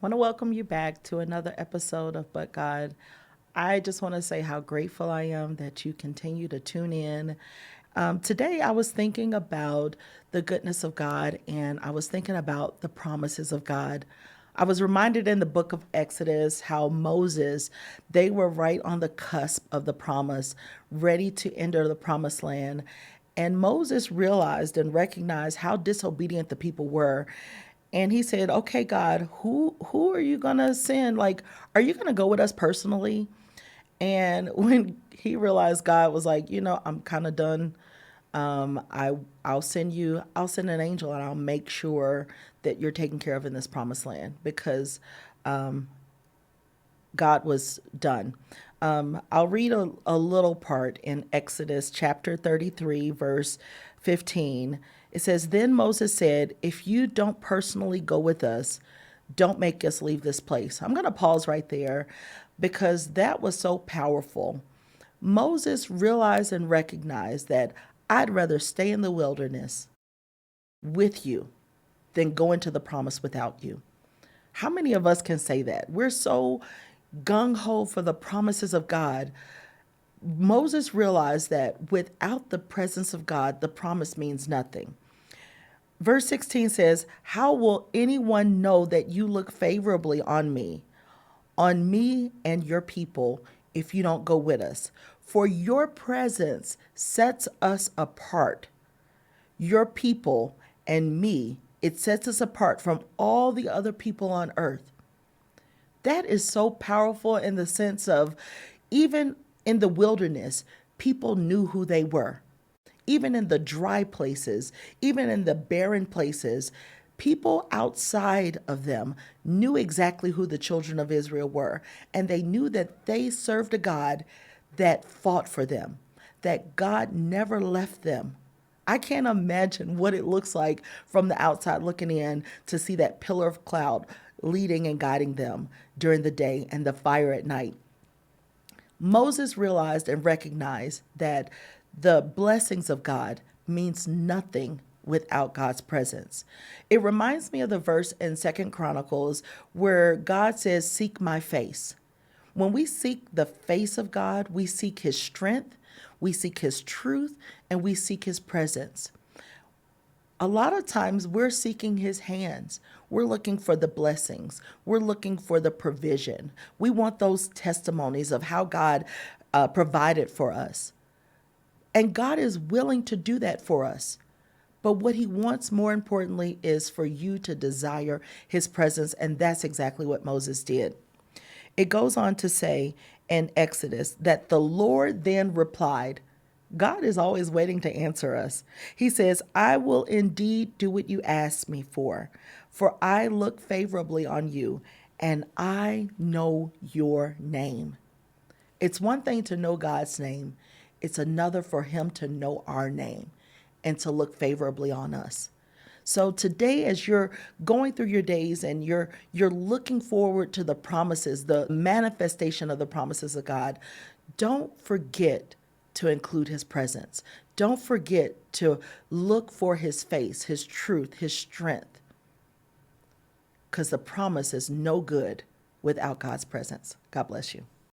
want to welcome you back to another episode of But God. I just want to say how grateful I am that you continue to tune in. Today, I was thinking about the goodness of God and I was thinking about the promises of God. I was reminded in the book of Exodus how Moses, they were right on the cusp of the promise, ready to enter the promised land. And Moses realized and recognized how disobedient the people were. And he said, "Okay, God, who are you going to send? Like, are you going to go with us personally?" And when he realized, God was like, I'm kind of done. I'll send an angel and I'll make sure that you're taken care of in this promised land because God was done. I'll read a little part in Exodus chapter 33, verse 15. It says, "Then Moses said, 'If you don't personally go with us, don't make us leave this place.'" I'm going to pause right there because that was so powerful. Moses realized and recognized that I'd rather stay in the wilderness with you than go into the promise without you. How many of us can say that? We're so gung ho for the promises of God. Moses realized that without the presence of God, the promise means nothing. Verse 16 says, "How will anyone know that you look favorably on me and your people, if you don't go with us? For your presence sets us apart. Your people and me, it sets us apart from all the other people on earth." That is so powerful in the sense of even in the wilderness, people knew who they were. Even in the dry places, even in the barren places, people outside of them knew exactly who the children of Israel were. And they knew that they served a God that fought for them, that God never left them. I can't imagine what it looks like from the outside looking in to see that pillar of cloud leading and guiding them during the day and the fire at night. Moses realized and recognized that the blessings of God means nothing without God's presence. It reminds me of the verse in Second Chronicles where God says, "Seek my face." When we seek the face of God, we seek his strength, we seek his truth, and we seek his presence. A lot of times we're seeking his hands. We're looking for the blessings. We're looking for the provision. We want those testimonies of how God provided for us. And God is willing to do that for us. But what he wants more importantly is for you to desire his presence. And that's exactly what Moses did. It goes on to say in Exodus that the Lord then replied. God is always waiting to answer us. He says, "I will indeed do what you ask me for I look favorably on you, and I know your name." It's one thing to know God's name, it's another for him to know our name and to look favorably on us. So today, as you're going through your days and you're looking forward to the promises, the manifestation of the promises of God, don't forget to include his presence. Don't forget to look for his face, his truth, his strength, because the promise is no good without God's presence. God bless you.